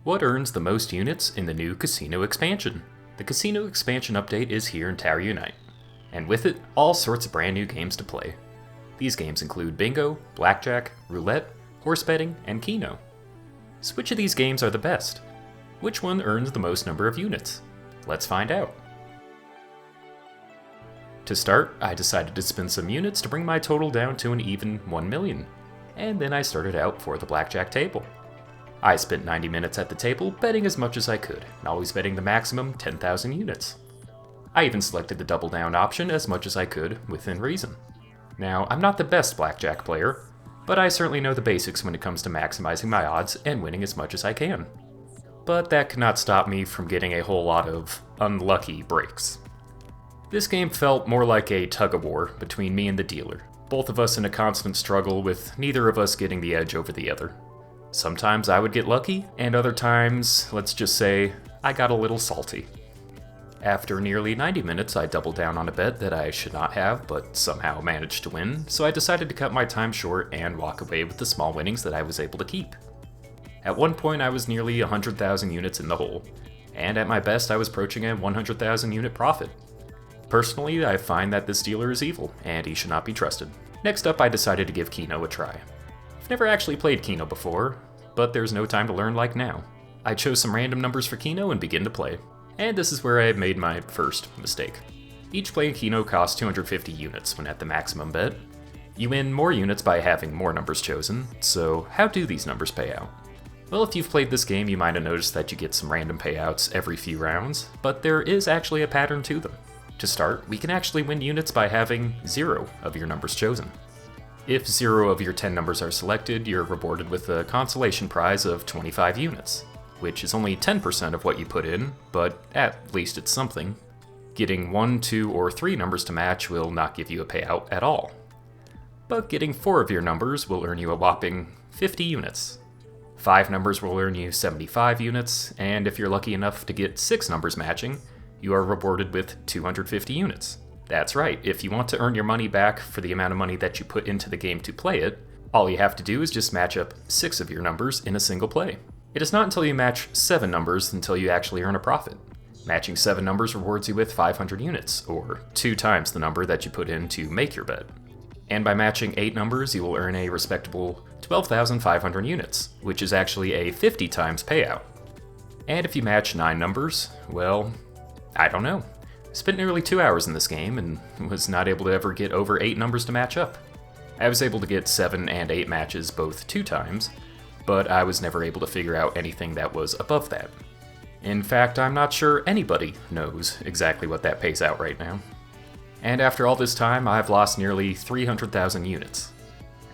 What earns the most units in the new Casino expansion? The Casino expansion update is here in Tower Unite, and with it, all sorts of brand new games to play. These games include Bingo, Blackjack, Roulette, Horse Betting, and Keno. So which of these games are the best? Which one earns the most number of units? Let's find out. To start, I decided to spend some units to bring my total down to an even 1 million, and then I started out for the Blackjack table. I spent 90 minutes at the table betting as much as I could, and always betting the maximum 10,000 units. I even selected the double down option as much as I could, within reason. Now, I'm not the best blackjack player, but I certainly know the basics when it comes to maximizing my odds and winning as much as I can. But that could not stop me from getting a whole lot of unlucky breaks. This game felt more like a tug-of-war between me and the dealer, both of us in a constant struggle with neither of us getting the edge over the other. Sometimes I would get lucky, and other times, let's just say, I got a little salty. After nearly 90 minutes, I doubled down on a bet that I should not have, but somehow managed to win, so I decided to cut my time short and walk away with the small winnings that I was able to keep. At one point, I was nearly 100,000 units in the hole, and at my best, I was approaching a 100,000 unit profit. Personally, I find that this dealer is evil, and he should not be trusted. Next up, I decided to give Keno a try. I've never actually played Keno before, but there's no time to learn like now. I chose some random numbers for Keno and began to play. And this is where I made my first mistake. Each play in Keno costs 250 units when at the maximum bet. You win more units by having more numbers chosen, so how do these numbers pay out? Well, if you've played this game, you might have noticed that you get some random payouts every few rounds, but there is actually a pattern to them. To start, we can actually win units by having 0 of your numbers chosen. If 0 of your 10 numbers are selected, you're rewarded with a consolation prize of 25 units, which is only 10% of what you put in, but at least it's something. Getting 1, 2, or 3 numbers to match will not give you a payout at all. But getting 4 of your numbers will earn you a whopping 50 units. 5 numbers will earn you 75 units, and if you're lucky enough to get 6 numbers matching, you are rewarded with 250 units. That's right, if you want to earn your money back for the amount of money that you put into the game to play it, all you have to do is just match up 6 of your numbers in a single play. It is not until you match 7 numbers until you actually earn a profit. Matching 7 numbers rewards you with 500 units, or 2 times the number that you put in to make your bet. And by matching 8 numbers, you will earn a respectable 12,500 units, which is actually a 50 times payout. And if you match 9 numbers, well, I don't know. Spent nearly 2 hours in this game and was not able to ever get over 8 numbers to match up. I was able to get 7 and 8 matches both 2 times, but I was never able to figure out anything that was above that. In fact, I'm not sure anybody knows exactly what that pays out right now. And after all this time, I've lost nearly 300,000 units.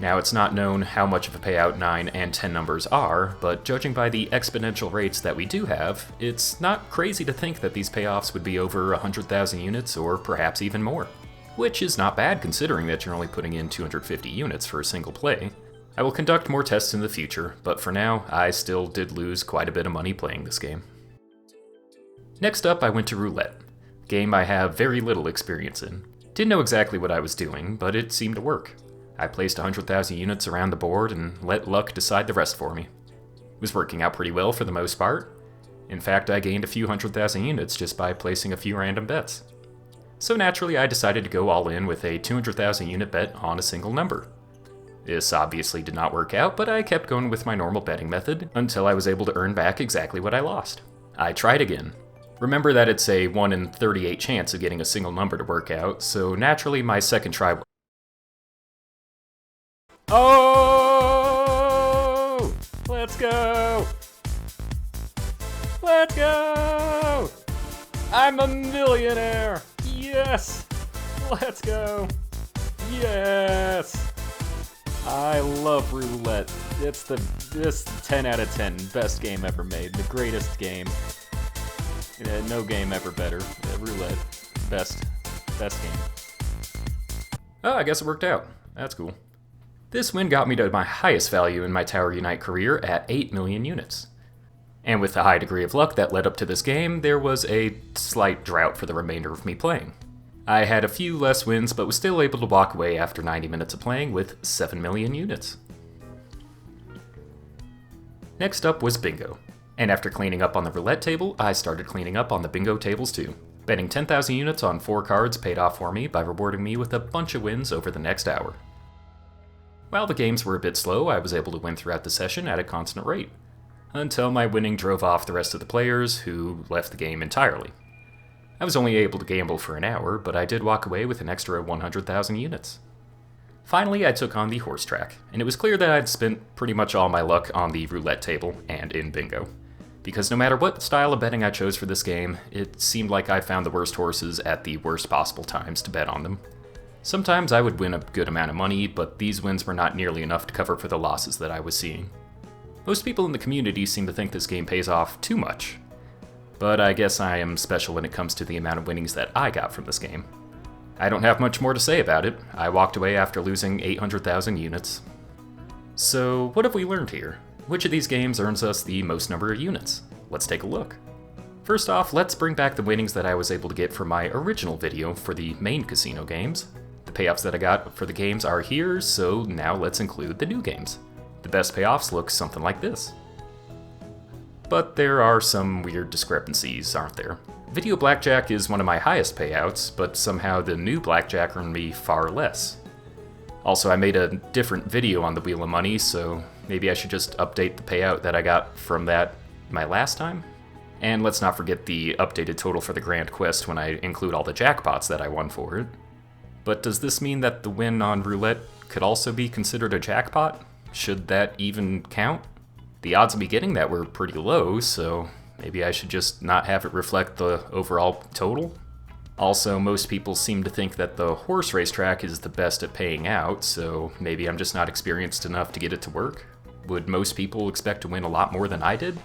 Now, it's not known how much of a payout 9 and 10 numbers are, but judging by the exponential rates that we do have, it's not crazy to think that these payoffs would be over 100,000 units or perhaps even more. Which is not bad considering that you're only putting in 250 units for a single play. I will conduct more tests in the future, but for now, I still did lose quite a bit of money playing this game. Next up, I went to Roulette, a game I have very little experience in. Didn't know exactly what I was doing, but it seemed to work. I placed 100,000 units around the board and let luck decide the rest for me. It was working out pretty well for the most part. In fact, I gained a few 100,000 units just by placing a few random bets. So naturally, I decided to go all in with a 200,000 unit bet on a single number. This obviously did not work out, but I kept going with my normal betting method until I was able to earn back exactly what I lost. I tried again. Remember that it's a 1 in 38 chance of getting a single number to work out, so naturally my second try. Oh! Let's go! Let's go! I'm a millionaire! Yes! Let's go! Yes! I love Roulette. It's this 10 out of 10 best game ever made. The greatest game. No game ever better. Roulette. Best game. Oh, I guess it worked out. That's cool. This win got me to my highest value in my Tower Unite career at 8 million units. And with the high degree of luck that led up to this game, there was a slight drought for the remainder of me playing. I had a few less wins, but was still able to walk away after 90 minutes of playing with 7 million units. Next up was Bingo. And after cleaning up on the roulette table, I started cleaning up on the bingo tables too. Betting 10,000 units on 4 cards paid off for me by rewarding me with a bunch of wins over the next hour. While the games were a bit slow, I was able to win throughout the session at a constant rate, until my winning drove off the rest of the players, who left the game entirely. I was only able to gamble for an hour, but I did walk away with an extra 100,000 units. Finally, I took on the horse track, and it was clear that I'd spent pretty much all my luck on the roulette table and in bingo. Because no matter what style of betting I chose for this game, it seemed like I found the worst horses at the worst possible times to bet on them. Sometimes I would win a good amount of money, but these wins were not nearly enough to cover for the losses that I was seeing. Most people in the community seem to think this game pays off too much, but I guess I am special when it comes to the amount of winnings that I got from this game. I don't have much more to say about it. I walked away after losing 800,000 units. So what have we learned here? Which of these games earns us the most number of units? Let's take a look. First off, let's bring back the winnings that I was able to get from my original video for the main casino games. The payoffs that I got for the games are here, so now let's include the new games. The best payoffs look something like this. But there are some weird discrepancies, aren't there? Video Blackjack is one of my highest payouts, but somehow the new Blackjack earned me far less. Also, I made a different video on the Wheel of Money, so maybe I should just update the payout that I got from that my last time? And let's not forget the updated total for the Grand Quest when I include all the jackpots that I won for it. But does this mean that the win on Roulette could also be considered a jackpot? Should that even count? The odds of me getting that were pretty low, so maybe I should just not have it reflect the overall total? Also, most people seem to think that the horse racetrack is the best at paying out, so maybe I'm just not experienced enough to get it to work. Would most people expect to win a lot more than I did?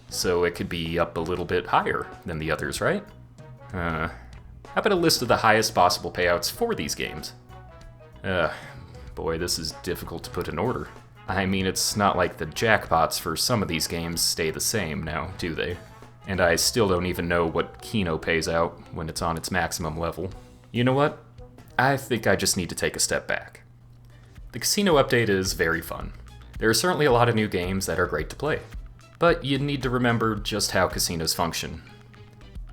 So it could be up a little bit higher than the others, right? How about a list of the highest possible payouts for these games? Boy, this is difficult to put in order. I mean, it's not like the jackpots for some of these games stay the same now, do they? And I still don't even know what Keno pays out when it's on its maximum level. You know what? I think I just need to take a step back. The casino update is very fun. There are certainly a lot of new games that are great to play. But you need to remember just how casinos function.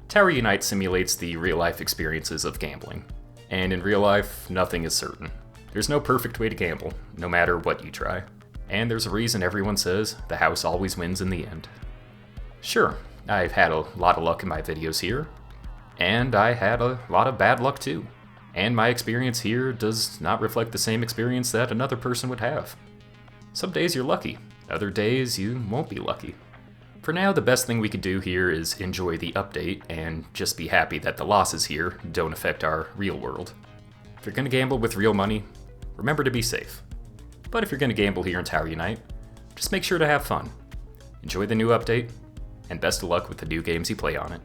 Tower Unite simulates the real-life experiences of gambling. And in real life, nothing is certain. There's no perfect way to gamble, no matter what you try. And there's a reason everyone says the house always wins in the end. Sure, I've had a lot of luck in my videos here, and I had a lot of bad luck too. And my experience here does not reflect the same experience that another person would have. Some days you're lucky, other days you won't be lucky. For now, the best thing we could do here is enjoy the update and just be happy that the losses here don't affect our real world. If you're gonna gamble with real money, remember to be safe. But if you're gonna gamble here in Tower Unite, just make sure to have fun. Enjoy the new update, and best of luck with the new games you play on it.